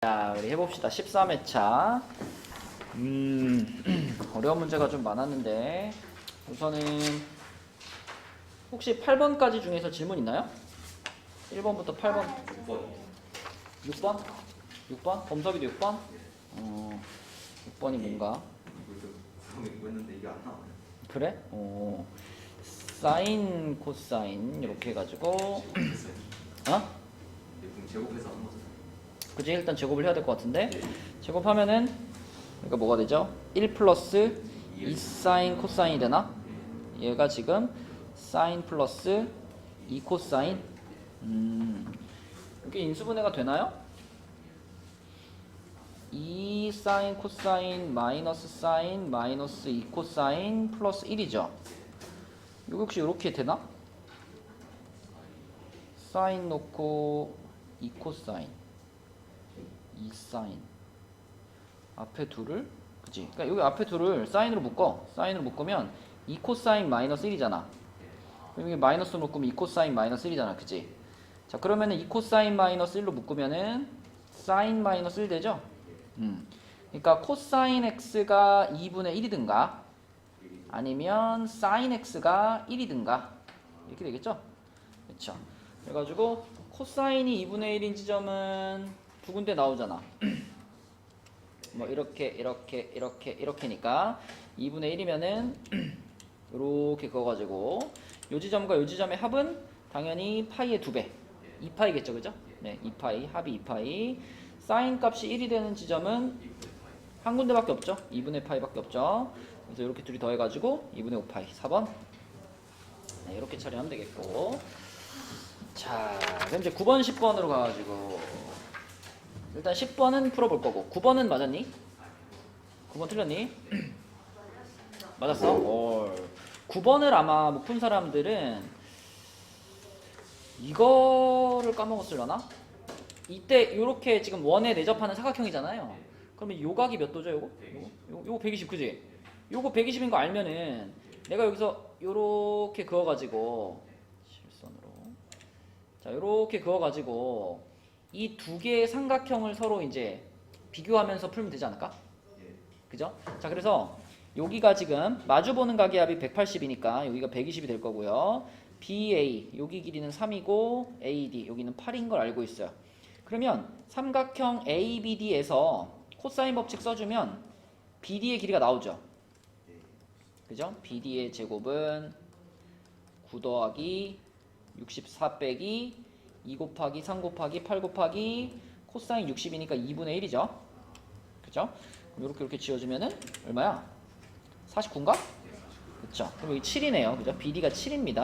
자, 우리 해봅시다. 13회차. 어려운 문제가 좀 많았는데, 우선은, 혹시 8번까지 중에서 질문 있나요? 1번부터 8번. 6번? 6번? 범석이도 6번? 6번이 뭔가? 했는데 이게 안 나와요. 그래? 사인, 코사인, 이렇게 해가지고, 어? 제곱해서 한 거죠. 그치? 일단 제곱을 해야 될 것 같은데, 제곱하면은, 그러니까 뭐가 되죠? 1 플러스 2 사인 코사인이 되나? 얘가 지금 사인 플러스 2 코사인. 이게 인수분해가 되나요? 2 사인 코사인 마이너스 사인 마이너스 2 코사인 플러스 1이죠. 이거 혹시 이렇게 되나? 사인 놓고 2 코사인 2 사인 앞에 둘을, 그치? 그러니까 여기 앞에 둘을 사인으로 묶어. 사인으로 묶으면 2 코사인 마이너스 1이잖아. 그럼 이게 마이너스로 묶으면 2 코사인 마이너스 1이잖아. 그치? 자, 그러면은 2 코사인 마이너스 1로 묶으면은 사인 마이너스 1 되죠? 그러니까 코사인 x가 2분의 1이든가 아니면 사인 x가 1이든가 이렇게 되겠죠? 그렇죠? 그래가지고 코사인이 2분의 1인 지점은 두 군데 나오잖아. 뭐 이렇게니까 2분의 1이면은 이렇게 그어가지고 요 지점과 요 지점의 합은 당연히 파이의 2배 2파이겠죠, 그죠? 네, 2파이 합이 2파이. 사인 값이 1이 되는 지점은 한 군데밖에 없죠. 2분의 파이밖에 없죠. 그래서 이렇게 둘이 더해가지고 2분의 5파이 4번. 네, 이렇게 처리하면 되겠고. 자, 그럼 이제 9번 10번으로 가가지고 일단 10번은 풀어볼 거고 9번은 맞았니? 9번 틀렸니? 맞았어? 9번을 아마 못 푼 사람들은 이거를 까먹었을려나? 이때 요렇게 지금 원에 내접하는 사각형이잖아요. 그러면 요각이 몇 도죠? 요거 120, 그지? 요거 120인 거 알면은 내가 여기서 요렇게 그어가지고 실선으로 자 요렇게 그어가지고 이 두 개의 삼각형을 서로 이제 비교하면서 풀면 되지 않을까? 그죠? 자, 그래서 여기가 지금 마주보는 각의 합이 180이니까 여기가 120이 될 거고요. BA 여기 길이는 3이고 AD 여기는 8인 걸 알고 있어요. 그러면 삼각형 ABD에서 코사인 법칙 써주면 BD의 길이가 나오죠. 그죠? BD의 제곱은 9 더하기 64 빼기 2 곱하기 3 곱하기 8 곱하기 코사인 60이니까 2분의 1이죠. 그죠? 그럼 이렇게 지어주면은 얼마야? 49인가? 그쵸? 그럼 여기 7이네요. 그죠? BD가 7입니다.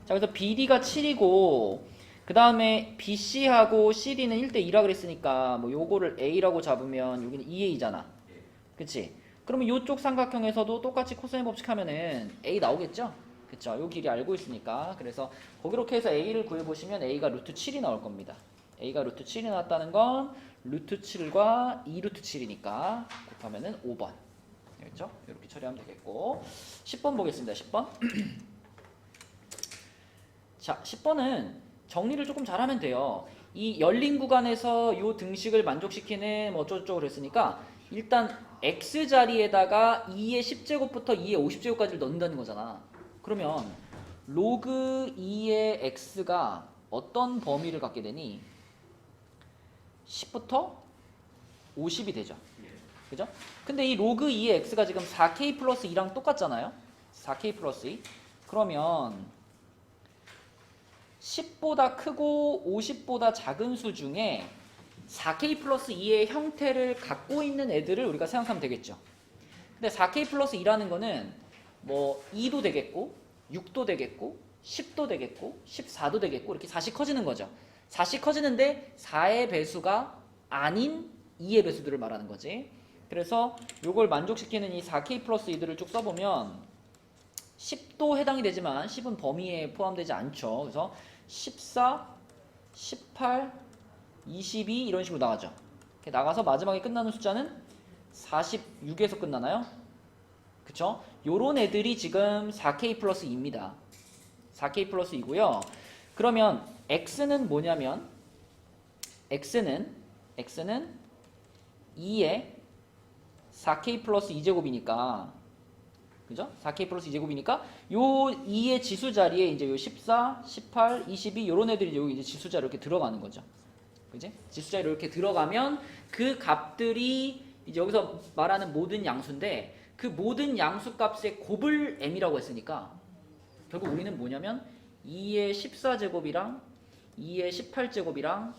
자, 그래서 BD가 7이고 그 다음에 BC하고 CD는 1대2라 그랬으니까 뭐 요거를 A라고 잡으면 여기는 2A잖아. 그치? 그러면 요쪽 삼각형에서도 똑같이 코사인 법칙 하면은 A 나오겠죠? 그쵸? 요 길이 알고 있으니까. 그래서 거기렇게 해서 A를 구해보시면 A가 루트 7이 나올 겁니다. A가 루트 7이 나왔다는 건 루트 7과 2 루트 7이니까 곱하면은 5번. 알겠죠? 이렇게 처리하면 되겠고. 10번 보겠습니다. 10번. 자, 10번은 정리를 조금 잘하면 돼요. 이 열린 구간에서 요 등식을 만족시키는 뭐 어쩌고저쩌고 그랬으니까 일단 x 자리에다가 2의 10제곱부터 2의 50제곱까지를 넣는다는 거잖아. 그러면 로그 2의 x가 어떤 범위를 갖게 되니? 10부터 50이 되죠. 그죠? 근데 이 로그 2의 x가 지금 4k 플러스 2랑 똑같잖아요. 4k 플러스 2. 그러면 10보다 크고 50보다 작은 수 중에 4k 플러스 2의 형태를 갖고 있는 애들을 우리가 생각하면 되겠죠. 근데 4k 플러스 2라는 거는 뭐 2도 되겠고 6도 되겠고 10도 되겠고 14도 되겠고 이렇게 4씩 커지는 거죠. 4씩 커지는데 4의 배수가 아닌 2의 배수들을 말하는 거지. 그래서 요걸 만족시키는 이 4k 플러스 2들을 쭉 써보면 10도 해당이 되지만 10은 범위에 포함되지 않죠. 그래서 14, 18, 22 이런 식으로 나가죠. 이렇게 나가서 마지막에 끝나는 숫자는 46에서 끝나나요? 그쵸? 요런 애들이 지금 4k 플러스 2입니다. 4k 플러스 2고요. 그러면 x는 뭐냐면 x는 x는 2에 4k 플러스 2제곱이니까 그죠? 4k 플러스 2제곱이니까 요 2의 지수 자리에 이제 요 14, 18, 22 요런 애들이 여기 이제 지수 자리에 이렇게 들어가는 거죠. 그지? 지수 자리에 이렇게 들어가면 그 값들이 이제 여기서 말하는 모든 양수인데 그 모든 양수 값의 곱을 m이라고 했으니까 결국 우리는 뭐냐면 2의 14제곱이랑 2의 18제곱이랑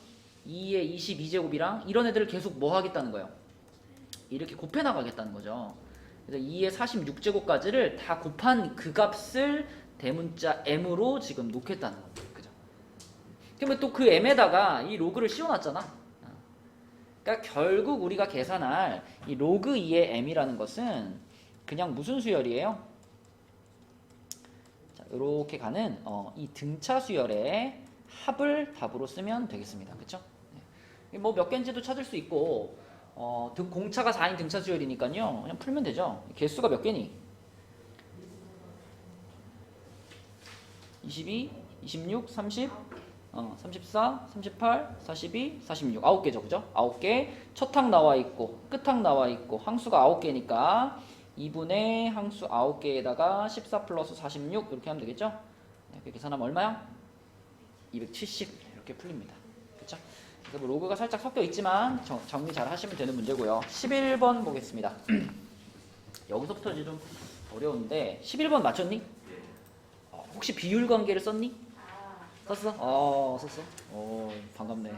2의 22제곱이랑 이런 애들을 계속 뭐 하겠다는 거예요? 이렇게 곱해 나가겠다는 거죠. 그래서 2의 46제곱까지를 다 곱한 그 값을 대문자 m으로 지금 놓겠다는 거죠. 그죠? 그러면 또 그 m에다가 이 로그를 씌워놨잖아. 그러니까 결국 우리가 계산할 이 로그 2의 m이라는 것은 그냥 무슨 수열이에요? 자, 이렇게 가는 이 등차 수열의 합을 답으로 쓰면 되겠습니다. 그렇죠? 뭐 몇 개인지도 찾을 수 있고 공차가 4인 등차 수열이니까요. 그냥 풀면 되죠. 개수가 몇 개니? 22, 26, 30, 34, 38, 42, 46 9개죠. 그죠? 9개 첫 항 나와 있고 끝 항 나와 있고 항수가 9개니까 2분의 항수 9개에다가 14 플러스 46 이렇게 하면 되겠죠? 이렇게 계산하면 얼마야? 270 이렇게 풀립니다. 그렇죠? 그래서 뭐 로그가 살짝 섞여 있지만 정리 잘 하시면 되는 문제고요. 11번 보겠습니다. 여기서부터 이제 좀 어려운데 11번 맞췄니? 혹시 비율 관계를 썼니? 썼어? 썼어? 반갑네.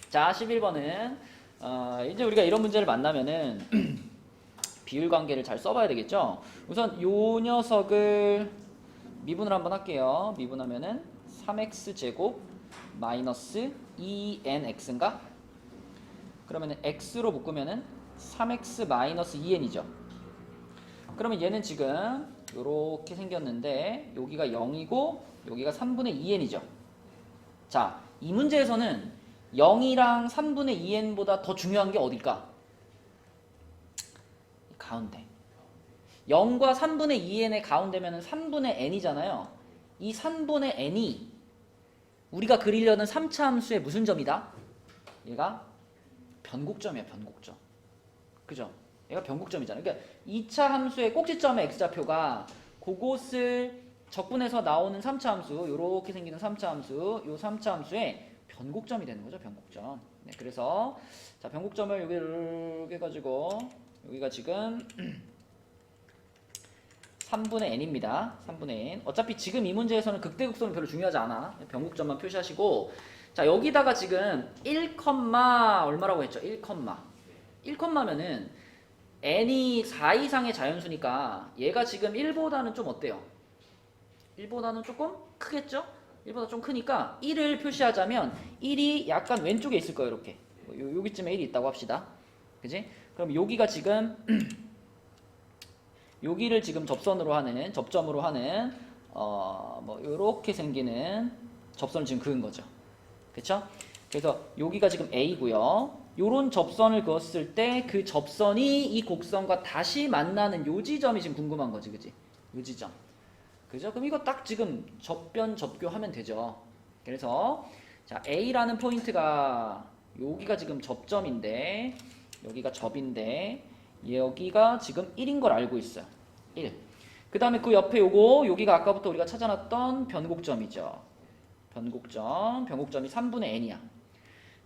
자, 11번은 이제 우리가 이런 문제를 만나면은 비율 관계를 잘 써봐야 되겠죠? 우선 요 녀석을 미분을 한번 할게요. 미분하면은 3x제곱 마이너스 2nx인가? 그러면은 x로 묶으면은 3x 마이너스 2n이죠. 그러면 얘는 지금 요렇게 생겼는데 여기가 0이고 여기가 3분의 2n이죠. 자, 이 문제에서는 0이랑 3분의 2n보다 더 중요한 게 어딜까? 가운데. 0과 3분의 2n의 가운데면 3분의 n이잖아요. 이 3분의 n이 우리가 그리려는 3차 함수의 무슨 점이다? 얘가 변곡점이야, 변곡점. 그죠? 얘가 변곡점이잖아요. 그러니까 2차 함수의 꼭지점의 x좌표가 그곳을 적분해서 나오는 3차 함수, 요렇게 생기는 3차 함수, 요 3차 함수의 변곡점이 되는 거죠, 변곡점. 네, 그래서 자, 변곡점을 여기를 해가지고 여기가 지금 3분의 n입니다. 3분의 n. 어차피 지금 이 문제에서는 극대극소는 별로 중요하지 않아. 변곡점만 표시하시고 자, 여기다가 지금 1, 얼마라고 했죠? 1,1,면은 n이 4 이상의 자연수니까 얘가 지금 1보다는 좀 어때요? 1보다는 조금 크겠죠? 1보다 좀 크니까 1을 표시하자면 1이 약간 왼쪽에 있을 거예요. 이렇게 여기쯤에 1이 있다고 합시다. 그지? 그럼 여기가 지금 여기를 지금 접점으로 하는 뭐 요렇게 생기는 접선을 지금 그은 거죠. 그쵸? 그래서 여기가 지금 A고요. 요런 접선을 그었을 때 그 접선이 이 곡선과 다시 만나는 요 지점이 지금 궁금한 거지. 그지? 요 지점. 그죠? 그럼 이거 딱 지금 접변 접교하면 되죠. 그래서 자, A라는 포인트가 여기가 지금 접점인데 여기가 접인데 여기가 지금 1인 걸 알고 있어요. 1. 그 다음에 그 옆에 여기가 아까부터 우리가 찾아놨던 변곡점이죠. 변곡점이 3분의 n이야.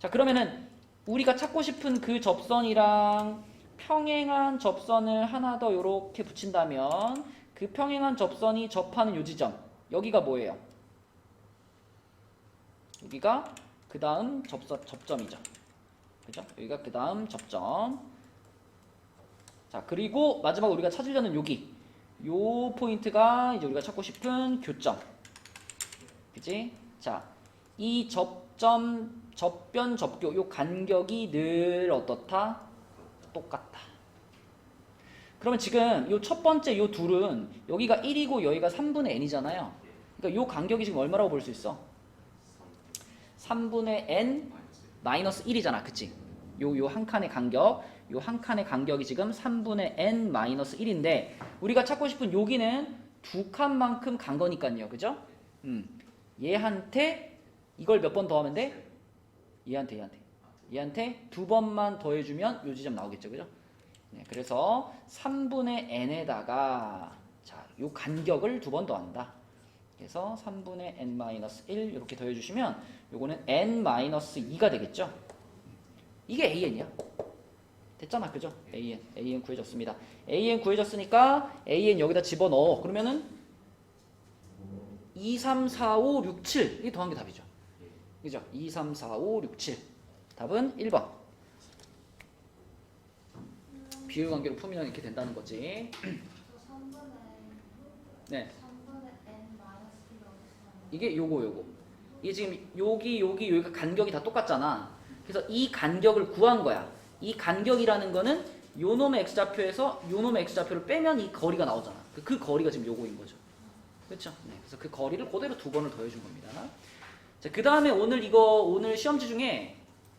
자, 그러면은 우리가 찾고 싶은 그 접선이랑 평행한 접선을 하나 더 요렇게 붙인다면 그 평행한 접선이 접하는 요 지점, 여기가 뭐예요? 여기가 그 다음 접점이죠. 그죠? 여기가 그 다음 접점. 자, 그리고 마지막 우리가 찾으려는 요 포인트가 이제 우리가 찾고 싶은 교점. 그지? 자, 이 접변, 접교, 요 간격이 늘 어떻다? 똑같다. 그러면 지금 요 첫 번째 요 둘은 여기가 1이고 여기가 3분의 n이잖아요. 그러니까 요 간격이 지금 얼마라고 볼 수 있어? 3분의 n 마이너스 1이잖아. 그치? 요 한 칸의 간격. 요 한 칸의 간격이 지금 3분의 n 마이너스 1인데 우리가 찾고 싶은 여기는 두 칸만큼 간 거니까요. 그죠? 얘한테 이걸 몇 번 더하면 돼? 얘한테 두 번만 더해주면 요 지점 나오겠죠, 그죠? 네, 그래서 3분의 n에다가 자, 요 간격을 두 번 더한다. 그래서 3분의 n-1 이렇게 더해주시면 요거는 n-2가 되겠죠? 이게 an이야. 됐잖아, 그죠? an 구해졌습니다. an 구해졌으니까 an 여기다 집어넣어. 그러면은 2, 3, 4, 5, 6, 7 이게 더한 게 답이죠. 그죠? 2, 3, 4, 5, 6, 7 답은 1번. 비율관계로 풀면 이렇게 된다는 거지. 네. 이게 요거. 이게 지금 여기가 간격이 다 똑같잖아. 그래서 이 간격을 구한 거야. 이 간격이라는 거는 요 놈의 x좌표에서 요 놈의 x좌표를 빼면 이 거리가 나오잖아. 그 거리가 지금 요거인 거죠. 그렇죠? 네. 그래서 그 거리를 그대로 두 번을 더해준 겁니다. 자, 그 다음에 오늘 시험지 중에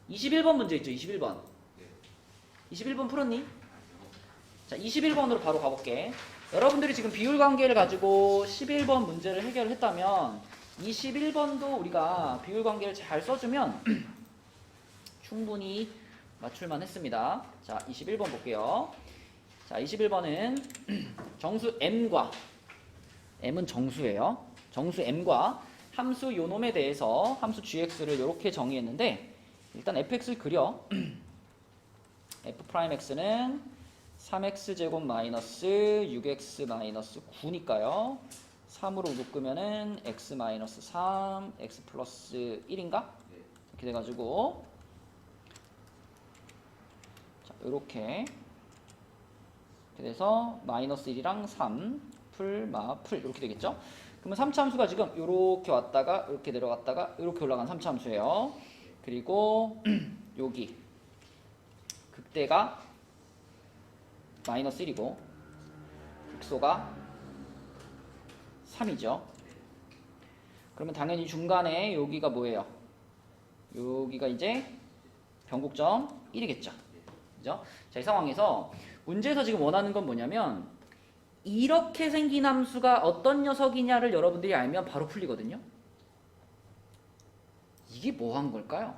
21번 문제 있죠? 21번. 21번 풀었니? 자, 21번으로 바로 가볼게. 여러분들이 지금 비율 관계를 가지고 11번 문제를 해결했다면 21번도 우리가 비율 관계를 잘 써주면 충분히 맞출만 했습니다. 자, 21번 볼게요. 자, 21번은 정수 m과 m은 정수예요. 정수 m과 함수 요놈에 대해서 함수 gx를 이렇게 정의했는데 일단 fx를 그려. f'x는 3x제곱 마이너스 6x 마이너스 9니까요. 3으로 묶으면은 x 마이너스 3, x 플러스 1인가? 이렇게 돼가지고 자, 이렇게 돼서 마이너스 1이랑 3, 풀 이렇게 되겠죠? 그러면 3차 함수가 지금 이렇게 왔다가 이렇게 내려갔다가 이렇게 올라간 3차 함수예요. 그리고 여기 극대가 마이너스 1이고 극소가 3이죠. 그러면 당연히 중간에 여기가 뭐예요? 여기가 이제 변곡점 1이겠죠. 그죠? 자, 이 상황에서 문제에서 지금 원하는 건 뭐냐면 이렇게 생긴 함수가 어떤 녀석이냐를 여러분들이 알면 바로 풀리거든요. 이게 뭐 한 걸까요?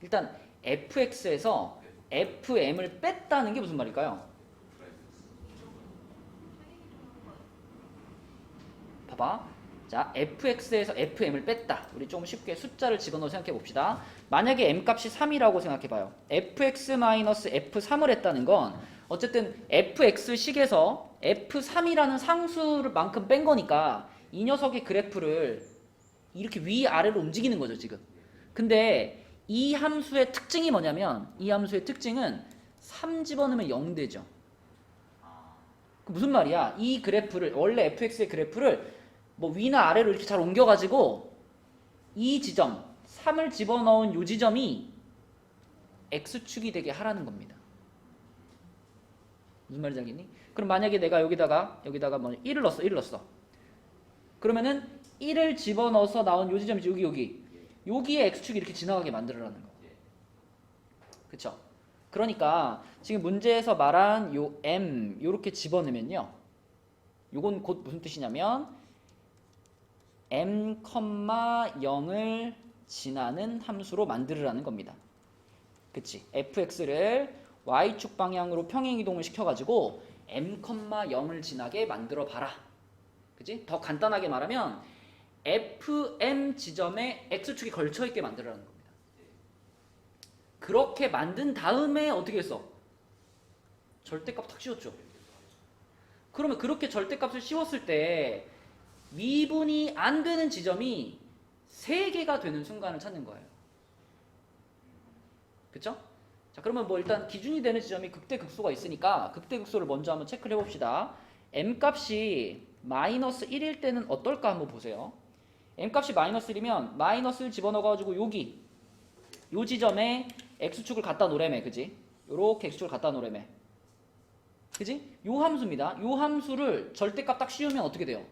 일단 fx에서 fm을 뺐다는 게 무슨 말일까요? 봐봐. 자, fx에서 fm을 뺐다. 우리 좀 쉽게 숫자를 집어넣어 생각해 봅시다. 만약에 m값이 3이라고 생각해 봐요. fx-f3을 했다는 건 어쨌든 fx식에서 f3이라는 상수를 만큼 뺀 거니까 이 녀석의 그래프를 이렇게 위아래로 움직이는 거죠, 지금. 근데 이 함수의 특징이 뭐냐면 이 함수의 특징은 3 집어넣으면 0 되죠. 그 무슨 말이야? 이 그래프를 원래 fx의 그래프를 뭐 위나 아래로 이렇게 잘 옮겨가지고 이 지점 3을 집어넣은 요 지점이 x축이 되게 하라는 겁니다. 무슨 말인지 알겠니? 그럼 만약에 내가 여기다가 뭐 1을 넣었어. 그러면은 1을 집어넣어서 나온 요 지점이 여기에 x축이 이렇게 지나가게 만들어라는 거. 그쵸? 그러니까 지금 문제에서 말한 요 m 요렇게 집어넣으면요. 요건 곧 무슨 뜻이냐면 m, 0을 지나는 함수로 만들으라는 겁니다. 그치? fx를 y축 방향으로 평행이동을 시켜가지고 m, 0을 지나게 만들어 봐라. 그치? 더 간단하게 말하면 fm 지점에 x축이 걸쳐있게 만들어라는 겁니다. 그렇게 만든 다음에 어떻게 했어? 절대값 탁 씌웠죠. 그러면 그렇게 절대값을 씌웠을 때 미분이 안 되는 지점이 3개가 되는 순간을 찾는 거예요. 그쵸? 자, 그러면 뭐 일단 기준이 되는 지점이 극대극소가 있으니까 극대극소를 먼저 한번 체크를 해봅시다. m값이 마이너스 1일 때는 어떨까 한번 보세요. m값이 마이너스 1이면 마이너스를 집어넣어가지고 여기 요 지점에 x축을 갖다 놓으래매. 그지? 요렇게 x축을 갖다 놓으래매. 그지? 요 함수입니다. 요 함수를 절대값 딱 씌우면 어떻게 돼요?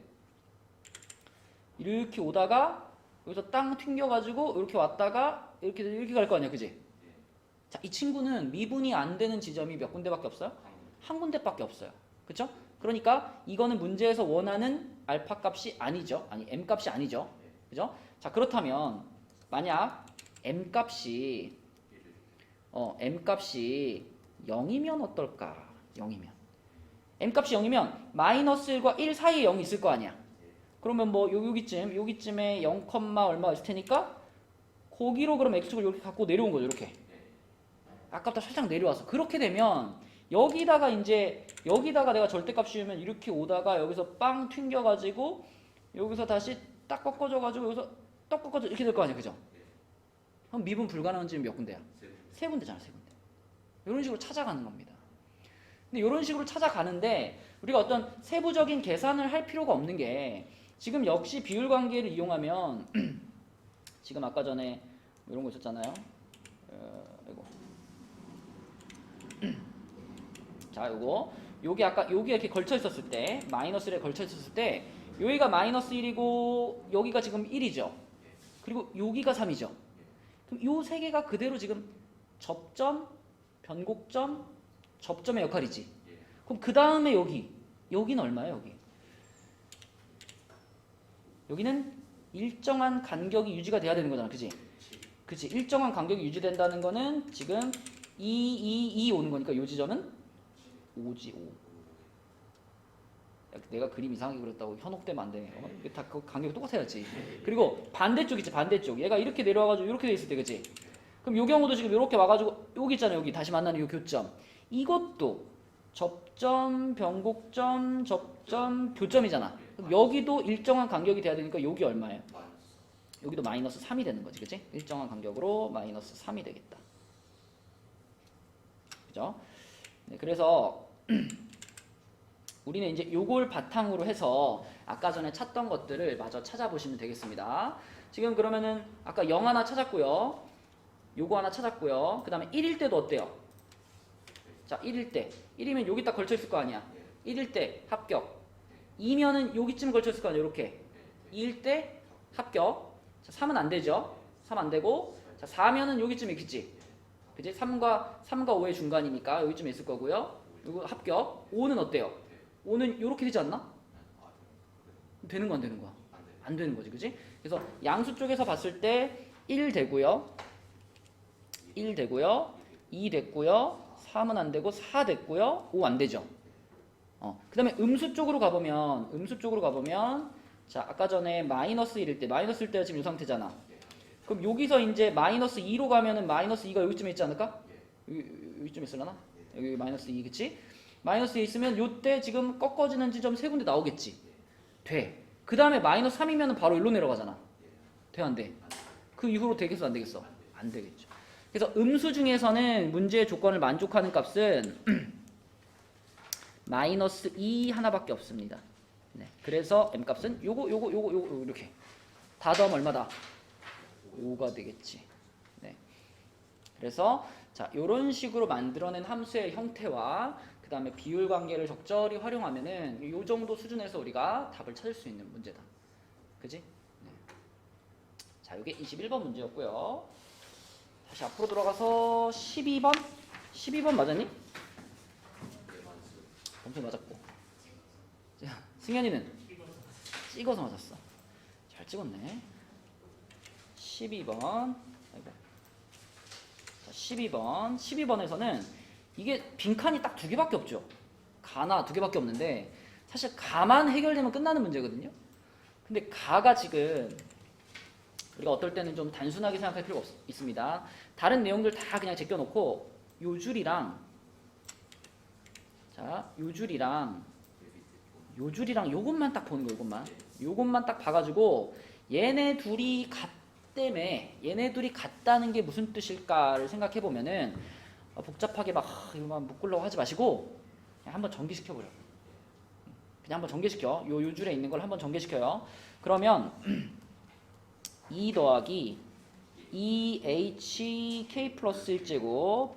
이렇게 오다가 여기서 땅 튕겨가지고 이렇게 왔다가 이렇게 갈 거 아니야. 그지? 자, 이 친구는 미분이 안 되는 지점이 몇 군데밖에 없어요? 한 군데밖에 없어요. 그쵸? 그러니까 이거는 문제에서 원하는 알파 값이 아니죠. 아니 m 값이 아니죠. 그죠? 자, 그렇다면 만약 m값이 m값이 0이면 어떨까? 0이면 m값이 0이면 마이너스 1과 1 사이에 0이 있을 거 아니야. 그러면 뭐 여기쯤에 0, 얼마 있을 테니까 거기로 그럼 x축을 이렇게 갖고 내려온 거죠. 이렇게. 아까부터 살짝 내려와서 그렇게 되면 여기다가 내가 절대값 씌우면 이렇게 오다가 여기서 빵 튕겨가지고 여기서 다시 딱 꺾어져가지고 여기서 딱 꺾어져 이렇게 될 거 아니야, 그죠? 그럼 미분 불가능한 지점이 몇 군데야? 세 군데잖아, 세 군데. 이런 식으로 찾아가는 겁니다. 근데 이런 식으로 찾아가는데 우리가 어떤 세부적인 계산을 할 필요가 없는 게 지금 역시 비율 관계를 이용하면 지금 아까 전에 이런 거 있었잖아요. 이거. 자, 요게 아까 여기 이렇게 걸쳐 있었을 때 마이너스 1에 걸쳐 있었을 때 여기가 마이너스 1이고 여기가 지금 1이죠. 그리고 여기가 3이죠. 그럼 요 세 개가 그대로 지금 접점, 변곡점, 접점의 역할이지. 그럼 그 다음에 여기는 얼마예요? 여기는 일정한 간격이 유지가 돼야 되는 거잖아, 그지? 그치? 일정한 간격이 유지된다는 거는 지금 2 오는 거니까 요 지점은 5지 5. 내가 그림 이상하게 그렸다고 현혹되면 안 돼. 이게 다 그 간격이 똑같아야지. 그리고 반대쪽 있지, 반대쪽. 얘가 이렇게 내려와가지고 이렇게 돼 있을 때, 그치? 그럼 요 경우도 지금 이렇게 와가지고 여기 있잖아요, 여기 다시 만나는 요 교점. 이것도 접점, 변곡점, 접점, 교점이잖아. 그럼 여기도 일정한 간격이 돼야 되니까 여기 얼마예요? 여기도 마이너스 3이 되는 거지, 그치? 일정한 간격으로 마이너스 3이 되겠다. 그죠? 네, 그래서 우리는 이제 요걸 바탕으로 해서 아까 전에 찾던 것들을 마저 찾아보시면 되겠습니다. 지금 그러면은 아까 0 하나 찾았고요. 요거 하나 찾았고요. 그 다음에 1일 때도 어때요? 자, 1일 때. 1이면 여기 딱 걸쳐 있을 거 아니야. 1일 때 합격. 2면은 여기쯤 걸쳐 있을 거 아니야. 이렇게. 2일 때 합격. 자, 3은 안 되죠. 3 안 되고. 자, 4면은 여기쯤 있겠지. 그지? 3과 5의 중간이니까 여기쯤에 있을 거고요. 이거 합격. 5는 어때요? 5는 이렇게 되지 않나? 되는 거 안 되는 거야? 안 되는 거지, 그지? 그래서 양수 쪽에서 봤을 때 1 되고요. 1 되고요. 2 됐고요. 3은 안 되고 4 됐고요. 5 안 되죠. 그 다음에 음수 쪽으로 가보면 자, 아까 전에 마이너스 1일 때가 지금 이 상태잖아. 그럼 여기서 이제 마이너스 2로 가면은 마이너스 2가 여기쯤에 있지 않을까? 여기쯤에 있으려나? 여기 마이너스 2, 그치? 마이너스 2 있으면 요때 지금 꺾어지는 지점 세 군데 나오겠지? 돼. 그 다음에 마이너스 3이면 바로 일로 내려가잖아. 돼, 안 돼? 그 이후로 되겠어, 안 되겠어? 안 되겠죠. 그래서 음수 중에서는 문제의 조건을 만족하는 값은 마이너스 2 하나밖에 없습니다. 네. 그래서 m값은 요거 이렇게 다 더하면 얼마다? 5가 되겠지. 네. 그래서 자, 요런 식으로 만들어낸 함수의 형태와 그 다음에 비율 관계를 적절히 활용하면은 요 정도 수준에서 우리가 답을 찾을 수 있는 문제다. 그지? 네. 자, 요게 21번 문제였고요. 다시 앞으로 들어가서 12번? 12번 맞았니? 엄청 맞았고. 자, 승현이는? 찍어서 맞았어. 잘 찍었네. 12번. 아이고. 자, 12번. 12번에서는 이게 빈칸이 딱 2개밖에 없죠. 가나 2개밖에 없는데 사실 가만 해결되면 끝나는 문제거든요. 근데 가가 지금 우리가 어떨 때는 좀 단순하게 생각할 필요가 있습니다. 다른 내용들 다 그냥 제껴놓고 요 줄이랑 자, 요 줄이랑 요것만 딱 보는 거예요. 요것만 딱 봐가지고 얘네 둘이 같다는 게 무슨 뜻일까를 생각해 보면은 복잡하게 막 이거만 묶으려고 하지 마시고 그냥 한번 전개시켜보려. 그냥 한번 전개시켜. 요 줄에 있는 걸 한번 전개시켜요. 그러면 2 더하기 2hk 플러스 1제곱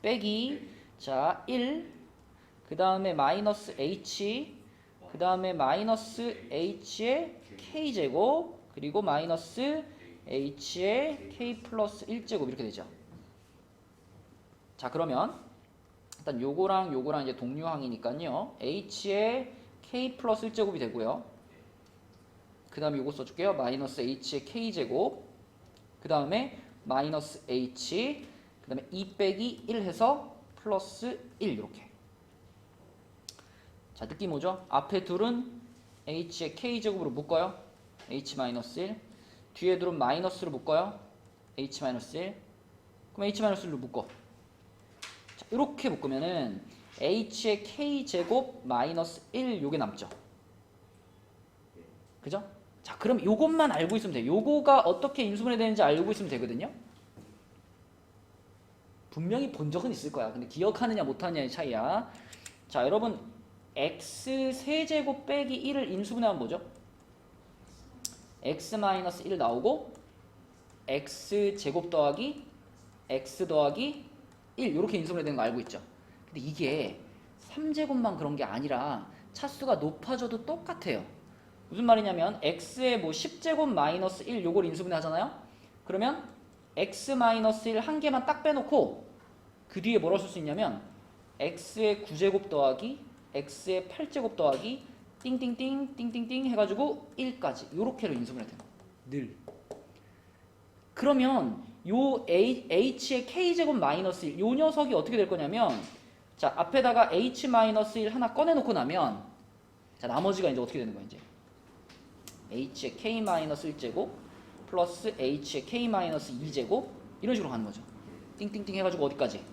빼기 자 1 그 다음에 마이너스 h 그 다음에 마이너스 h의 k제곱 그리고 마이너스 h의 k 플러스 1제곱 이렇게 되죠. 자, 그러면 일단 요거랑 이제 동류항이니까요. h의 k 플러스 1제곱이 되고요. 그 그 다음에 요거 써줄게요. 마이너스 h의 k제곱, 그 다음에 마이너스 h, 그 다음에 2 빼기 1 해서 플러스 1 이렇게. 자, 느낌 오죠? 앞에 둘은 h의 k제곱으로 묶어요. h 마이너스 1. 뒤에 둘은 마이너스로 묶어요. h 마이너스 1. 그럼 h 마이너스 1로 묶어. 자, 이렇게 묶으면은 h의 k제곱 마이너스 1 요게 남죠. 그죠? 자, 그럼 요것만 알고 있으면 돼요. 요거가 어떻게 인수분해 되는지 알고 있으면 되거든요. 분명히 본 적은 있을 거야. 근데 기억하느냐 못하느냐의 차이야. 자, 여러분 x 세제곱 빼기 1을 인수분해하면 뭐죠? x 마이너스 1 나오고 x 제곱 더하기 x 더하기 1 이렇게 인수분해 되는 거 알고 있죠? 근데 이게 3제곱만 그런 게 아니라 차수가 높아져도 똑같아요. 무슨 말이냐면 x의 뭐 10제곱 마이너스 1 요걸 인수분해 하잖아요. 그러면 x 마이너스 1 한 개만 딱 빼놓고 그 뒤에 뭐라고 쓸 수 있냐면 x의 9제곱 더하기 x의 8제곱 더하기 띵띵띵 띵띵띵 해가지고 1까지 요렇게로 인수분해 돼요. 늘. 그러면 요 h의 k제곱 마이너스 1 요 녀석이 어떻게 될 거냐면 자, 앞에다가 h 마이너스 1 하나 꺼내놓고 나면 자, 나머지가 이제 어떻게 되는 거야 이제 h의 k 마이너스 1제곱 플러스 h의 k 마이너스 2제곱 이런 식으로 가는 거죠. 띵띵띵 해가지고 어디까지?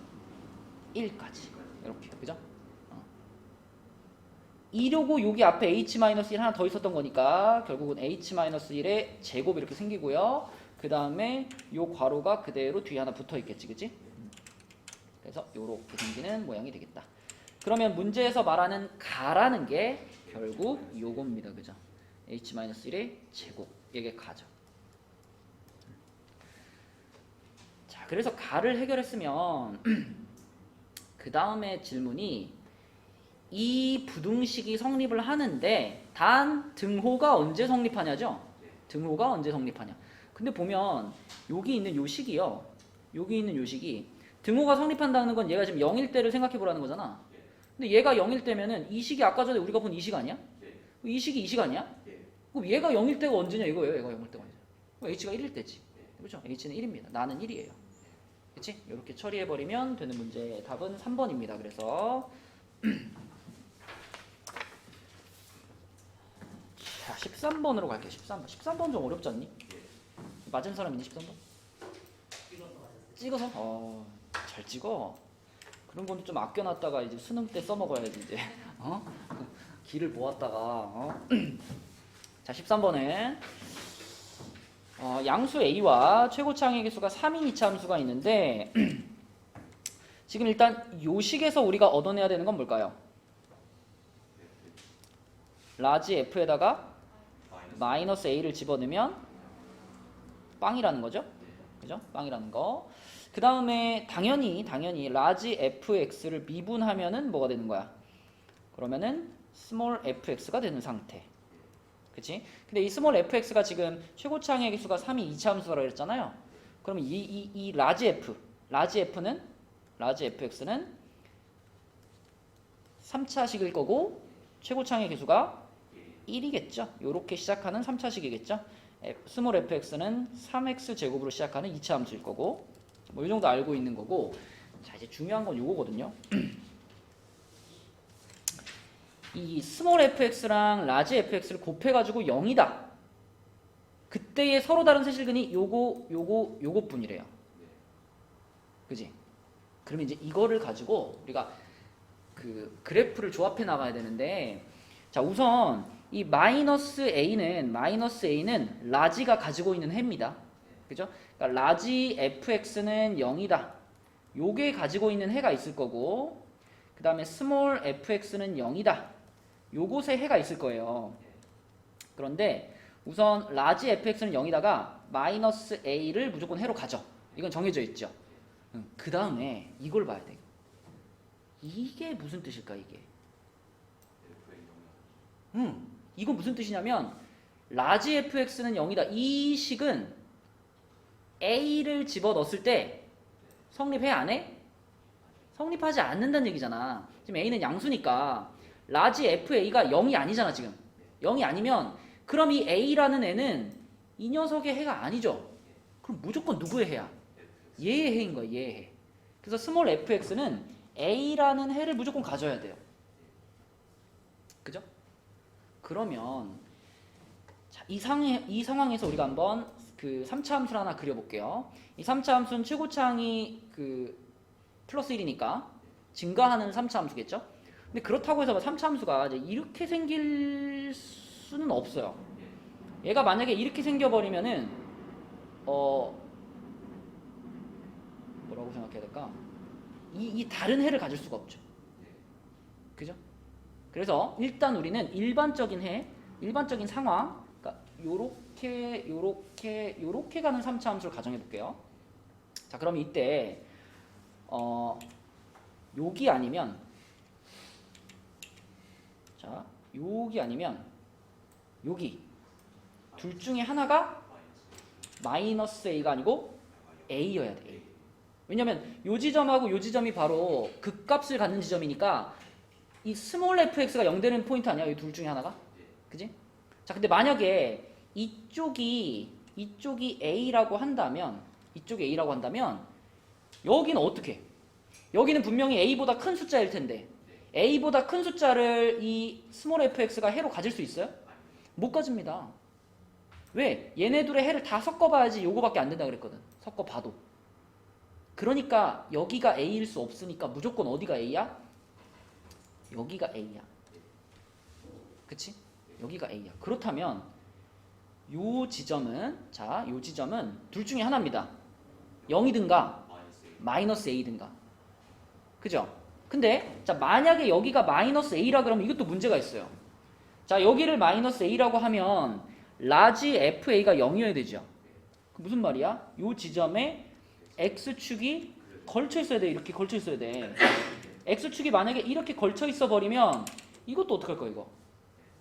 1까지 이렇게. 그죠? 이러고 여기 앞에 h 마이너스 1 하나 더 있었던 거니까 결국은 h 마이너스 1의 제곱 이렇게 생기고요. 그 다음에 요 괄호가 그대로 뒤에 하나 붙어 있겠지, 그치? 그래서 요렇게 생기는 모양이 되겠다. 그러면 문제에서 말하는 가라는 게 결국 요겁니다, 그죠? h-1의 제곱, 이게 가죠. 자, 그래서 가를 해결했으면 그 다음에 질문이 이 부등식이 성립을 하는데 단 등호가 언제 성립하냐죠? 등호가 언제 성립하냐? 근데 보면 여기 있는 요 식이요. 여기 있는 요 식이 등호가 성립한다는 건 얘가 지금 0일 때를 생각해 보라는 거잖아. 근데 얘가 0일 때면은 이 식이 아까 전에 우리가 본 이 식 아니야? 이 식이 이 식 아니야? 그럼 얘가 0일 때가 언제냐 이거예요. 얘가 0일 때가 언제? h가 1일 때지. 그렇죠? h는 1입니다. 나는 1이에요. 그치? 이렇게 처리해 버리면 되는 문제. 답은 3번입니다. 그래서 자, 13번으로 갈게요. 13번. 13번 좀 어렵지 않니? 맞은 사람 있니? 13번? 찍어서? 잘 찍어. 그런 건 좀 아껴놨다가 이제 수능 때 써먹어야지 이제. 기를 모았다가. 자, 13번에 양수 a와 최고차항의 개수가 3인 이차 함수가 있는데 지금 일단 요 식에서 우리가 얻어내야 되는 건 뭘까요? 라지 f에다가 마이너스 a를 집어넣으면 빵이라는 거죠. 그죠? 빵이라는 거. 그 다음에 당연히 라지 fx를 미분하면은 뭐가 되는 거야? 그러면은 스몰 fx가 되는 상태. 그치? 근데 이 스몰 fx가 지금 최고차항의 개수가 3이 2차 함수라고 했잖아요. 그러면 이 라지 f는 라지 fx는 3차식일 거고 최고차항의 개수가 1이겠죠. 요렇게 시작하는 3차식이겠죠. 스몰 fx는 3x 제곱으로 시작하는 2차 함수일 거고 뭐 이 정도 알고 있는 거고. 자, 이제 중요한 건 요거거든요. 이 스몰 fx랑 라지 fx를 곱해가지고 0이다. 그때의 서로 다른 세실근이 요거뿐이래요. 그지? 그러면 이제 이거를 가지고 우리가 그 그래프를 조합해 나가야 되는데, 자, 우선 이 마이너스 a는 라지가 가지고 있는 해입니다. 그죠? 그러니까 라지 fx는 0이다. 요게 가지고 있는 해가 있을 거고, 그 다음에 스몰 fx는 0이다. 요곳에 해가 있을 거예요. 그런데 우선 라지 fx는 0이다가 마이너스 a를 무조건 해로 가져. 이건 정해져 있죠. 그 다음에 이걸 봐야 돼. 이게 무슨 뜻일까 이게? 이건 무슨 뜻이냐면 라지 fx는 0이다. 이 식은 a를 집어넣었을 때 성립해 안 해? 성립하지 않는다는 얘기잖아. 지금 a는 양수니까 라지 fa가 0이 아니잖아 지금. 0이 아니면 그럼 이 A라는 애는 이 녀석의 해가 아니죠. 그럼 무조건 누구의 해야? 얘의 해인 거야, 얘의 해. 그래서 스몰 fx는 A라는 해를 무조건 가져야 돼요. 그죠? 그러면 자, 이 상황에서 우리가 한번 그 3차 함수를 하나 그려볼게요. 이 3차 함수는 최고차항이 그 플러스 1이니까 증가하는 3차 함수겠죠? 근데 그렇다고 해서 3차 함수가 이제 이렇게 생길 수는 없어요. 얘가 만약에 이렇게 생겨버리면은 뭐라고 생각해야 될까? 이 다른 해를 가질 수가 없죠. 그죠? 그래서 일단 우리는 일반적인 해, 일반적인 상황, 그러니까 요렇게 가는 3차 함수를 가정해 볼게요. 자, 그럼 이때 여기 아니면 자, 여기 아니면 여기 둘 중에 하나가 마이너스 a가 아니고 a여야 돼. A. 왜냐면 요 지점하고 요 지점이 바로 극값을 갖는 지점이니까 이 스몰 fx가 0 되는 포인트 아니야? 이 둘 중에 하나가? 그지? 자, 근데 만약에 이쪽이 a라고 한다면 여기는 어떻게? 여기는 분명히 a보다 큰 숫자일 텐데 a보다 큰 숫자를 이 스몰 fx가 해로 가질 수 있어요? 못 가집니다. 왜? 얘네 둘의 해를 다 섞어봐야지 요거밖에 안 된다 그랬거든. 섞어봐도. 그러니까 여기가 a일 수 없으니까 무조건 어디가 a야? 여기가 a야. 그치? 여기가 a야. 그렇다면 요 지점은 둘 중에 하나입니다. 0이든가 마이너스 a든가. 그죠? 근데 자, 만약에 여기가 마이너스 a라 그러면 이것도 문제가 있어요. 자, 여기를 마이너스 a라고 하면 라지 fa가 0이어야 되죠. 무슨 말이야? 요 지점에 x축이 걸쳐 있어야 돼. 이렇게 걸쳐 있어야 돼. x축이 만약에 이렇게 걸쳐 있어 버리면 이것도 어떡할 거야, 이거?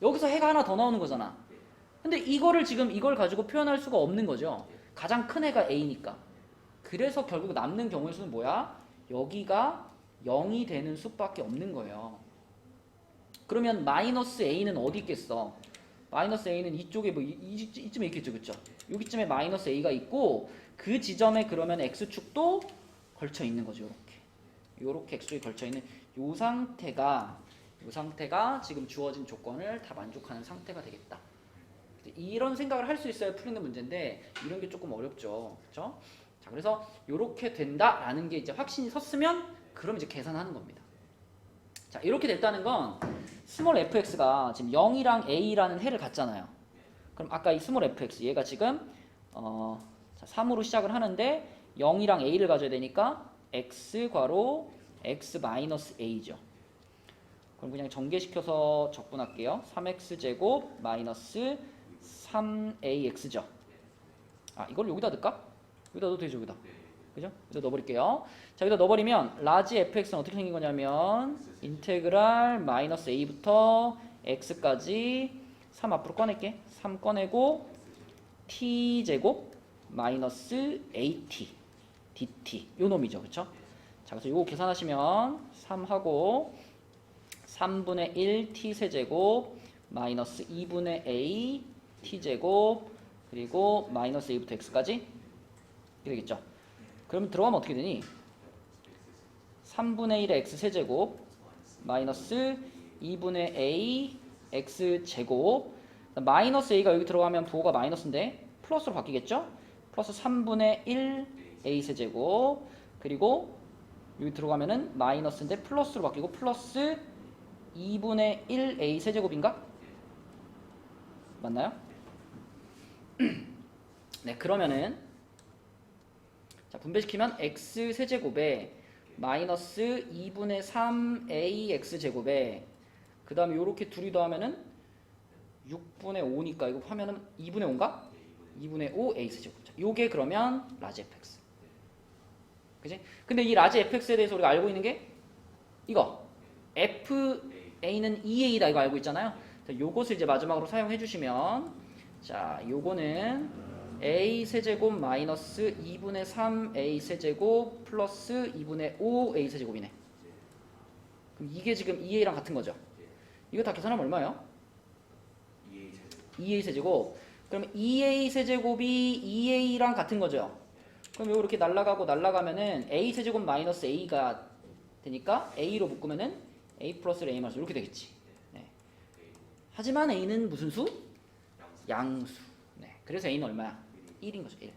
여기서 해가 하나 더 나오는 거잖아. 근데 이걸 가지고 표현할 수가 없는 거죠. 가장 큰 해가 a니까. 그래서 결국 남는 경우의 수는 뭐야? 여기가 0이 되는 수밖에 없는 거예요. 그러면 마이너스 a는 어디 있겠어? 마이너스 a는 이쪽에 이쯤에 있겠죠, 그쵸? 여기쯤에 마이너스 a가 있고 그 지점에 그러면 x축도 걸쳐 있는 거죠, 요렇게 x축이 걸쳐 있는 요 상태가 지금 주어진 조건을 다 만족하는 상태가 되겠다. 이런 생각을 할 수 있어야 풀리는 문제인데 이런 게 조금 어렵죠, 그렇죠? 자, 그래서 요렇게 된다라는 게 이제 확신이 섰으면 그럼 이제 계산하는 겁니다. 자, 이렇게 됐다는 건 스몰 fx가 지금 0이랑 a라는 해를 갖잖아요. 그럼 아까 이 스몰 fx 얘가 지금 3으로 시작을 하는데 0이랑 a를 가져야 되니까 x 괄호 x 마이너스 a죠. 그럼 그냥 전개시켜서 적분할게요. 3x 제곱 마이너스 3ax죠. 아, 이걸 여기다 넣을까? 여기다 넣어도 되죠, 여기다. 그죠? 여기다 넣어버릴게요. 자, 여기다 넣어버리면 라지 fx는 어떻게 생긴 거냐면 인테그랄 마이너스 a부터 x까지 3 앞으로 꺼낼게. 3 꺼내고 t 제곱 마이너스 at dt 요 놈이죠, 그쵸? 자, 그래서 요거 계산하시면 3하고 3분의 1 t 세제곱 마이너스 2분의 a t 제곱 그리고 마이너스 a부터 x까지 이렇게 되겠죠. 그러면 들어가면 어떻게 되니? 3분의 1의 x 세제곱 마이너스 2분의 a x 제곱 마이너스 a가 여기 들어가면 부호가 마이너스인데 플러스로 바뀌겠죠? 플러스 3분의 1 a 세제곱 그리고 여기 들어가면은 마이너스인데 플러스로 바뀌고 플러스 2분의 1 a 세제곱인가? 맞나요? 네, 그러면은 자, 분배시키면 x 세제곱에 마이너스 2분의 3 a x 제곱에 그 다음에 요렇게 둘이 더하면은 6분의 5니까 이거 하면은 2분의 5인가? 2분의 5 a 세제곱. 자, 요게 그러면 라지 fx. 그지? 근데 이 라지 fx에 대해서 우리가 알고 있는 게 이거 fa는 2a다 이거 알고 있잖아요. 자, 요것을 이제 마지막으로 사용해 주시면 자, 요거는 a 세제곱 마이너스 2분의 3a 세제곱 플러스 2분의 5a 세제곱이네. 그럼 이게 지금 2a랑 같은 거죠. 이거 다 계산하면 얼마예요? 2a 세제곱. 그러면 2a 세제곱이 2a랑 같은 거죠. 그럼 요 이렇게 날라가면은 a 세제곱 마이너스 a가 되니까 a로 묶으면은 a 플러스 a 마이너스 이렇게 되겠지. 네. 하지만 a는 무슨 수? 양수. 네. 그래서 a는 얼마야? 1인 거죠. 1.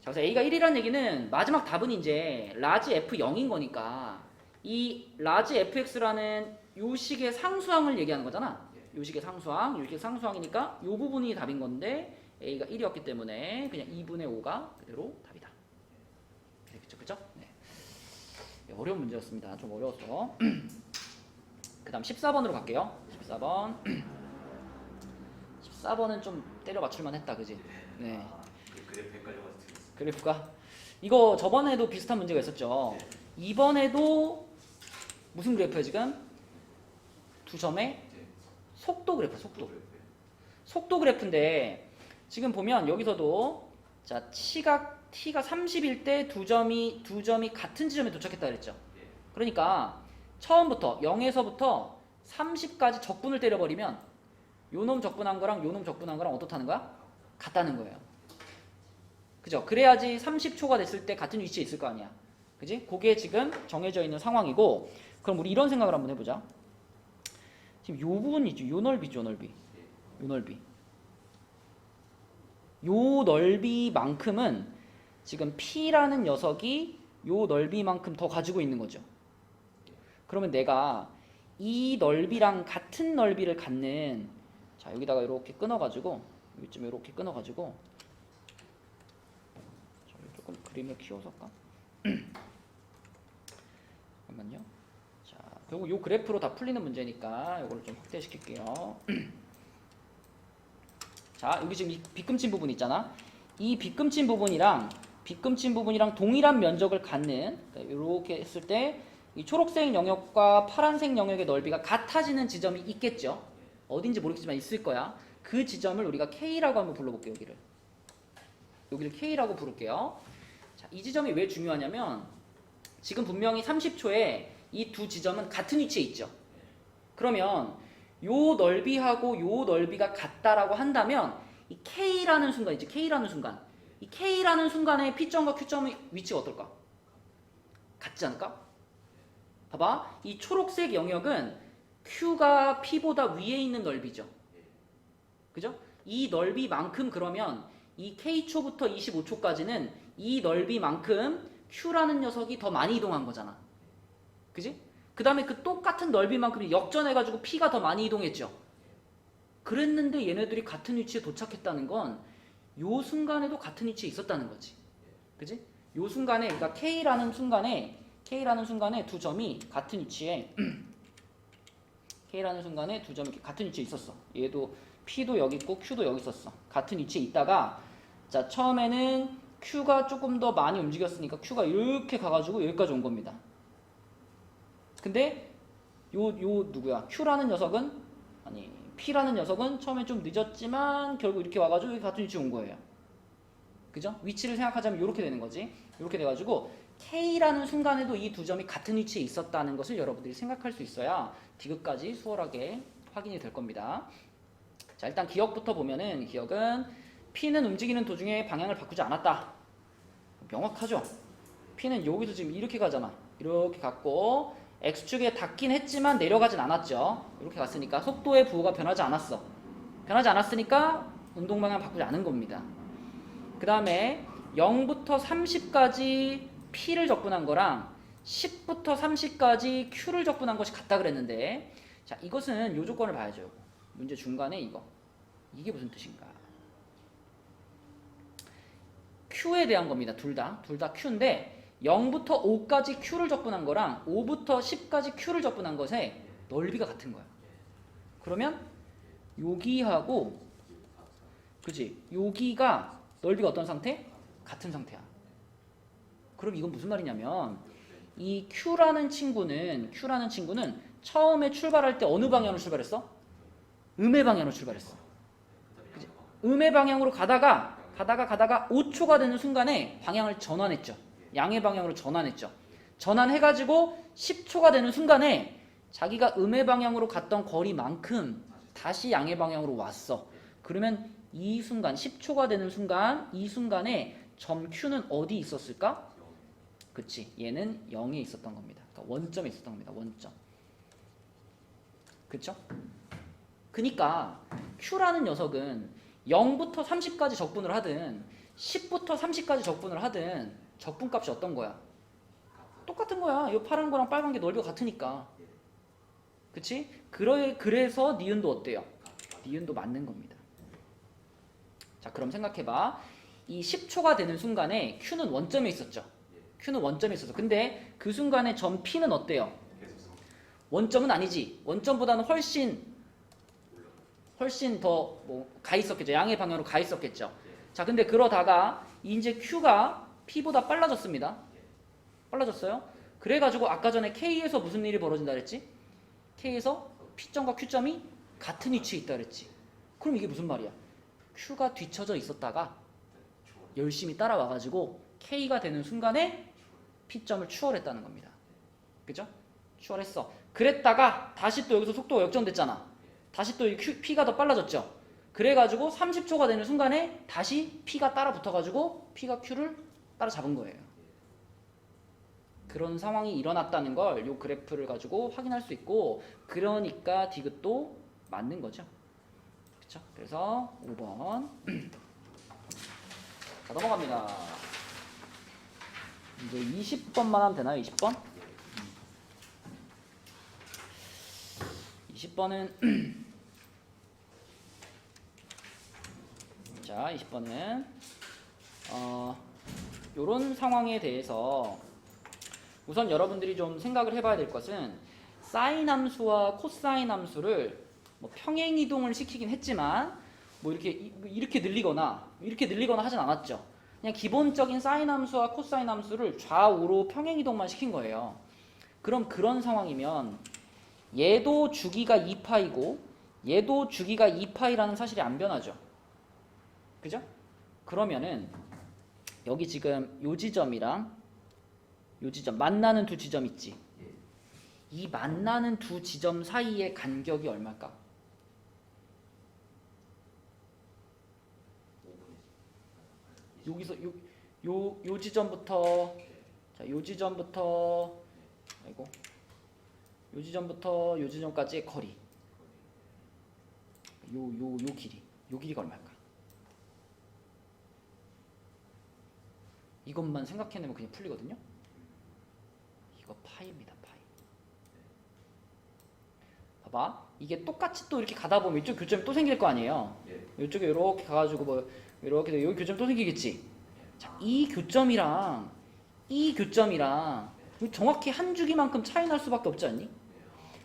자, 그래서 a가 1이라는 얘기는 마지막 답은 이제 라지 f0인 거니까 이 라지 fx라는 요 식의 상수항을 얘기하는 거잖아. 요 식의 상수항, 요 식의 상수항이니까 요 부분이 답인 건데 a가 1이었기 때문에 그냥 2분의 5가 그대로 답이다. 그렇죠, 그렇죠? 네. 어려운 문제였습니다. 좀 어려웠어. 그다음 14번으로 갈게요. 14번. 14번은 좀 때려 맞출만 했다, 그지? 네. 그래프 헷갈려가지고 틀렸어. 그래프가 이거 저번에도 비슷한 문제가 있었죠. 이번에도 무슨 그래프야 지금? 두 점의 속도 그래프, 속도 그래프인데 지금 보면 여기서도 자 t가 30일 때 두 점이 같은 지점에 도착했다 그랬죠. 그러니까 처음부터 0에서부터 30까지 적분을 때려버리면 요놈 적분한 거랑 요놈 적분한 거랑 어떻다는 거야? 같다는 거예요. 그죠? 그래야지 30초가 됐을 때 같은 위치에 있을 거 아니야. 그지? 그게 지금 정해져 있는 상황이고, 그럼 우리 이런 생각을 한번 해보자. 지금 요 부분이죠. 요 넓이죠, 넓이. 요 넓이. 요 넓이만큼은 지금 P라는 녀석이 요 넓이만큼 더 가지고 있는 거죠. 그러면 내가 이 넓이랑 같은 넓이를 갖는, 자 여기다가 이렇게 끊어가지고 여기쯤 이렇게 끊어가지고 조금 그림을 키워서 할까? 잠깐만요. 자, 결국 요 그래프로 다 풀리는 문제니까 이거를 좀 확대시킬게요. 자, 여기 지금 이 빗금친 부분 있잖아. 이 빗금친 부분이랑 동일한 면적을 갖는, 이렇게 했을 때 이 초록색 영역과 파란색 영역의 넓이가 같아지는 지점이 있겠죠. 어딘지 모르겠지만 있을 거야. 그 지점을 우리가 K라고 한번 불러볼게요. 여기를 K라고 부를게요. 자, 이 지점이 왜 중요하냐면 지금 분명히 30초에 이 두 지점은 같은 위치에 있죠. 그러면 요 넓이하고 요 넓이가 같다라고 한다면 이 K라는 순간 있지. 이 K라는 순간에 P점과 Q점의 위치가 어떨까? 같지 않을까? 봐봐. 이 초록색 영역은 Q가 P보다 위에 있는 넓이죠. 그죠? 이 넓이만큼 그러면 이 K초부터 25초까지는 이 넓이만큼 Q라는 녀석이 더 많이 이동한 거잖아. 그지? 그 다음에 그 똑같은 넓이만큼 역전해가지고 P가 더 많이 이동했죠. 그랬는데 얘네들이 같은 위치에 도착했다는 건 요 순간에도 같은 위치에 있었다는 거지. 그지? 요 순간에, 그러니까 K라는 순간에 두 점이 같은 위치에 K라는 순간에 두 점이 같은 위치에 있었어. 얘도 P도 여기 있고 Q도 여기 있었어. 같은 위치에 있다가 자 처음에는 Q가 조금 더 많이 움직였으니까 Q가 이렇게 가가지고 여기까지 온 겁니다. 근데 요 누구야? P라는 녀석은 처음에 좀 늦었지만 결국 이렇게 와가지고 여기 같은 위치에 온 거예요. 그죠? 위치를 생각하자면 이렇게 되는 거지. 이렇게 돼가지고 K라는 순간에도 이 두 점이 같은 위치에 있었다는 것을 여러분들이 생각할 수 있어야 디귿까지 수월하게 확인이 될 겁니다. 자, 일단 기억부터 보면은 기억은 P는 움직이는 도중에 방향을 바꾸지 않았다. 명확하죠? P는 여기서 지금 이렇게 가잖아. 이렇게 갔고 X축에 닿긴 했지만 내려가진 않았죠. 이렇게 갔으니까 속도의 부호가 변하지 않았어. 변하지 않았으니까 운동 방향 바꾸지 않은 겁니다. 그 다음에 0부터 30까지 P를 적분한 거랑 10부터 30까지 Q를 적분한 것이 같다 그랬는데, 자 이것은 요 조건을 봐야죠. 문제 중간에 이게 무슨 뜻인가? Q에 대한 겁니다. 둘 다 Q인데 0부터 5까지 Q를 적분한 거랑 5부터 10까지 Q를 적분한 것의 넓이가 같은 거야. 그러면 여기하고 그치? 여기가 넓이가 어떤 상태? 같은 상태야. 그럼 이건 무슨 말이냐면 이 Q라는 친구는 처음에 출발할 때 어느 방향으로 출발했어? 음의 방향으로 출발했어. 그치? 음의 방향으로 가다가 5초가 되는 순간에 방향을 전환했죠. 양의 방향으로 전환했죠. 전환해가지고 10초가 되는 순간에 자기가 음의 방향으로 갔던 거리만큼 다시 양의 방향으로 왔어. 그러면 이 순간 10초가 되는 순간 이 순간에 점 Q는 어디 있었을까? 그치, 얘는 0에 있었던 겁니다. 그러니까 원점에 있었던 겁니다. 원점. 그쵸? 그니까 Q라는 녀석은 0부터 30까지 적분을 하든 10부터 30까지 적분을 하든 적분값이 어떤 거야? 똑같은 거야. 이 파란 거랑 빨간 게 넓이가 같으니까. 그치? 그래서 니은도 어때요? 니은도 맞는 겁니다. 자, 그럼 생각해봐. 이 10초가 되는 순간에 Q는 원점에 있었죠. Q는 원점에 있었어. 근데 그 순간에 점 P는 어때요? 원점은 아니지. 원점보다는 훨씬 더 가 있었겠죠. 양의 방향으로 가 있었겠죠. 자, 근데 그러다가 이제 Q가 P보다 빨라졌습니다. 빨라졌어요. 그래가지고 아까 전에 K에서 무슨 일이 벌어진다 그랬지? K에서 P점과 Q점이 같은 위치에 있다 그랬지. 그럼 이게 무슨 말이야? Q가 뒤쳐져 있었다가 열심히 따라와가지고 K가 되는 순간에 P점을 추월했다는 겁니다. 그죠? 추월했어. 그랬다가 다시 또 여기서 속도가 역전됐잖아. 다시 또 P가 더 빨라졌죠. 그래가지고 30초가 되는 순간에 다시 P가 따라 붙어가지고 P가 Q를 따라잡은 거예요. 그런 상황이 일어났다는 걸 이 그래프를 가지고 확인할 수 있고, 그러니까 디귿도 맞는 거죠. 그렇죠? 그래서 5번 자, 넘어갑니다. 이제 20번만 하면 되나요? 20번? 20번은 자, 20번은 요런 상황에 대해서 우선 여러분들이 좀 생각을 해봐야 될 것은, 사인 함수와 코사인 함수를 뭐 평행 이동을 시키긴 했지만 뭐 이렇게 늘리거나 하진 않았죠. 그냥 기본적인 사인 함수와 코사인 함수를 좌우로 평행 이동만 시킨 거예요. 그럼 그런 상황이면 얘도 주기가 2파이고 얘도 주기가 2파이라는 사실이 안 변하죠. 그죠? 그러면은 여기 지금 요 지점이랑 요 지점, 만나는 두 지점 있지? 이 만나는 두 지점 사이의 간격이 얼마일까? 여기서 요 지점부터, 자, 요 지점부터, 아이고, 요 지점부터 요 지점까지의 거리, 요 길이, 요 길이가 얼마일까? 이것만 생각해내면 그냥 풀리거든요. 이거 파이입니다. 파이. 봐봐, 이게 똑같이 또 이렇게 가다 보면 이쪽 교점이 또 생길 거 아니에요. 이쪽에 이렇게 가가지고 뭐 이렇게 여기 교점 또 생기겠지. 자, 이 교점이랑 정확히 한 주기만큼 차이 날 수밖에 없지 않니?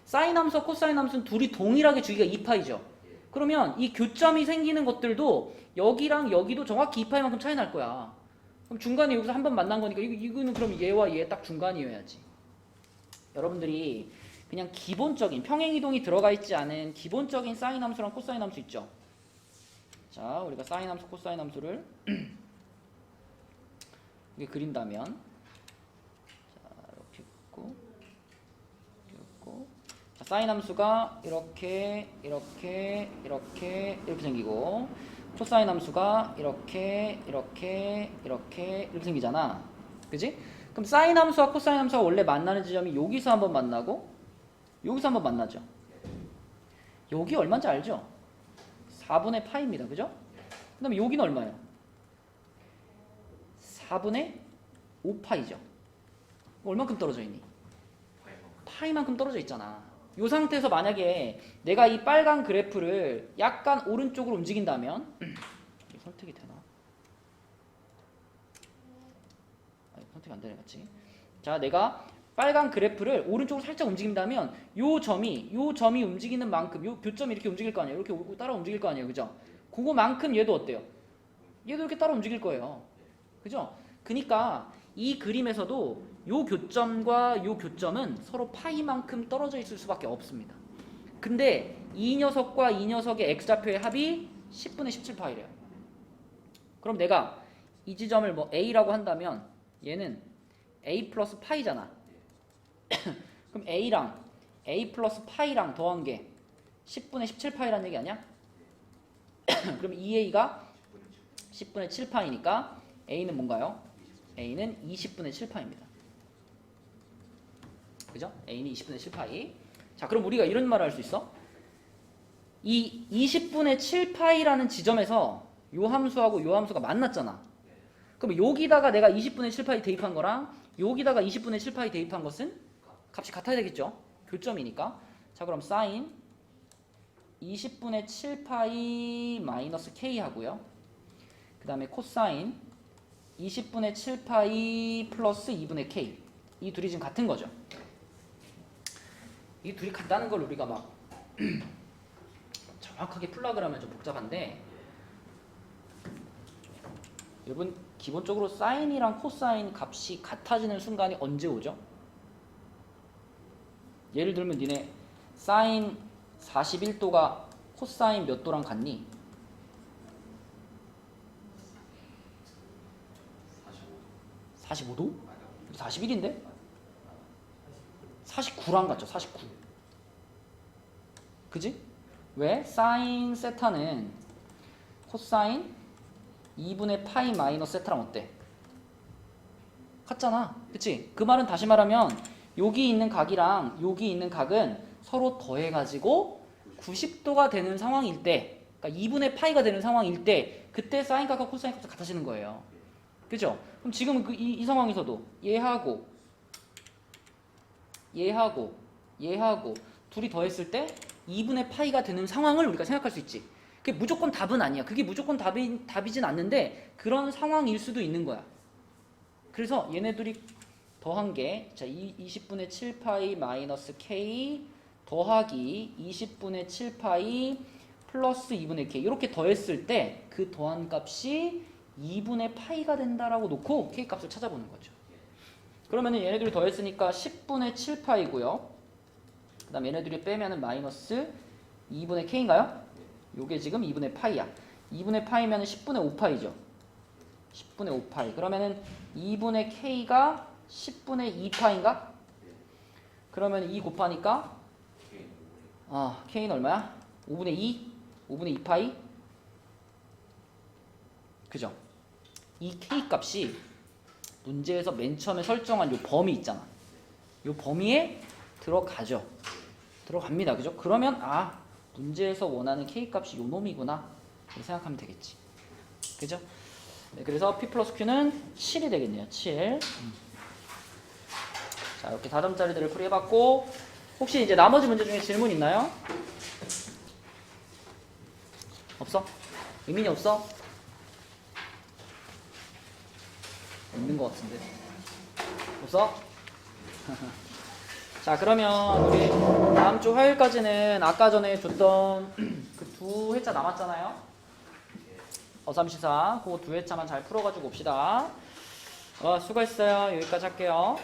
사인 함수와 코사인 함수는 둘이 동일하게 주기가 2파이죠. 그러면 이 교점이 생기는 것들도 여기랑 여기도 정확히 2파이만큼 차이 날 거야. 그럼 중간에 여기서 한 번 만난 거니까 이거는 그럼 얘와 얘 딱 중간이어야지. 여러분들이 그냥 기본적인 평행이동이 들어가 있지 않은 기본적인 사인 함수랑 코사인 함수 있죠. 자, 우리가 사인 함수, 코사인 함수를 이렇게 그린다면, 자, 이렇게 있고, 자, 사인 함수가 이렇게 생기고, 코사인 함수가 이렇게 생기잖아. 그지? 그럼 사인 함수와 코사인 함수가 원래 만나는 지점이 여기서 한번 만나고 여기서 한번 만나죠. 여기 얼마인지 알죠? 4분의 파이입니다. 그죠? 그 다음에 여기는 얼마예요? 4분의 5파이죠. 얼만큼 떨어져 있니? 파이만큼 떨어져 있잖아. 이 상태에서 만약에 내가 이 빨간 그래프를 약간 오른쪽으로 움직인다면 이게 선택이 되나? 아니, 선택이 안 되네, 같이. 자, 내가 빨간 그래프를 오른쪽으로 살짝 움직인다면 요 점이 움직이는 만큼 요 교점이 이렇게 움직일 거 아니에요. 이렇게 따라 움직일 거 아니에요. 그죠? 그거만큼 얘도 어때요? 얘도 이렇게 따라 움직일 거예요. 그죠? 그러니까 이 그림에서도 요 교점과 요 교점은 서로 파이만큼 떨어져 있을 수밖에 없습니다. 근데 이 녀석과 이 녀석의 x좌표의 합이 10분의 17파이래요. 그럼 내가 이 지점을 뭐 a라고 한다면 얘는 a 플러스 파이잖아. 그럼 a랑 a 플러스 파이랑 더한 게 10분의 17파이라는 얘기 아니야? 그럼 2a가 10분의 7파이니까 a는 뭔가요? a는 20분의 7파입니다. 그죠? a는 20분의 7파이. 자, 그럼 우리가 이런 말을 할 수 있어? 이 20분의 7파이라는 지점에서 요 함수하고 요 함수가 만났잖아. 그럼 여기다가 내가 20분의 7파이 대입한 거랑 여기다가 20분의 7파이 대입한 것은 값이 같아야 되겠죠? 교점이니까. 자, 그럼 사인 20분의 7파이 마이너스 k 하고요. 그 다음에 코사인 20분의 7파이 플러스 2분의 k. 이 둘이 지금 같은 거죠. 이 둘이 같다는 걸 우리가 막 정확하게 풀라 그러면 좀 복잡한데, 여러분 기본적으로 사인이랑 코사인 값이 같아지는 순간이 언제 오죠? 예를 들면 니네 사인 41도가 코사인 몇 도랑 같니? 45도? 41인데? 49랑 같죠? 49. 그지? 왜? 사인 세타는 코사인 2분의 파이 마이너스 세타랑 어때? 같잖아. 그치? 그 말은 다시 말하면 여기 있는 각이랑 여기 있는 각은 서로 더해가지고 90도가 되는 상황일 때, 그러니까 2분의 파이가 되는 상황일 때, 그때 사인 값과 코사인 값이 같아지는 거예요. 그죠? 그럼 지금 이 상황에서도 얘하고 둘이 더했을 때 2분의 파이가 되는 상황을 우리가 생각할 수 있지. 그게 무조건 답은 아니야. 그게 무조건 답이진 않는데 그런 상황일 수도 있는 거야. 그래서 얘네들이 더한 게, 자, 20분의 7파이 마이너스 k 더하기 20분의 7파이 플러스 2분의 k, 이렇게 더했을 때 그 더한 값이 2분의 파이가 된다라고 놓고 k 값을 찾아보는 거죠. 그러면은 얘네들이 더했으니까 10분의 7파이고요. 그 다음 얘네들이 빼면은 마이너스 2분의 k인가요? 요게 지금 2분의 파이야. 2분의 파이면은 10분의 5파이죠. 10분의 5파이. 그러면은 2분의 k가 10분의 2파인가? 그러면 2 곱하니까 k는 얼마야? 5분의 2? 5분의 2파이? 그죠? 이 k 값이 문제에서 맨 처음에 설정한 요 범위 있잖아. 요 범위에 들어가죠. 들어갑니다. 그죠? 그러면 문제에서 원하는 k 값이 요 놈이구나 이렇게 생각하면 되겠지. 그죠? 네, 그래서 p 플러스 q는 7이 되겠네요. 7. 자, 이렇게 다점짜리들을 풀이해봤고, 혹시 이제 나머지 문제 중에 질문 있나요? 없어? 의민이 없어? 있는 것 같은데. 없어? 자, 그러면 우리 다음 주 화요일까지는 아까 전에 줬던 그 두 회차 남았잖아요. 어삼시사 그거 두 회차만 잘 풀어가지고 옵시다. 수고했어요. 여기까지 할게요.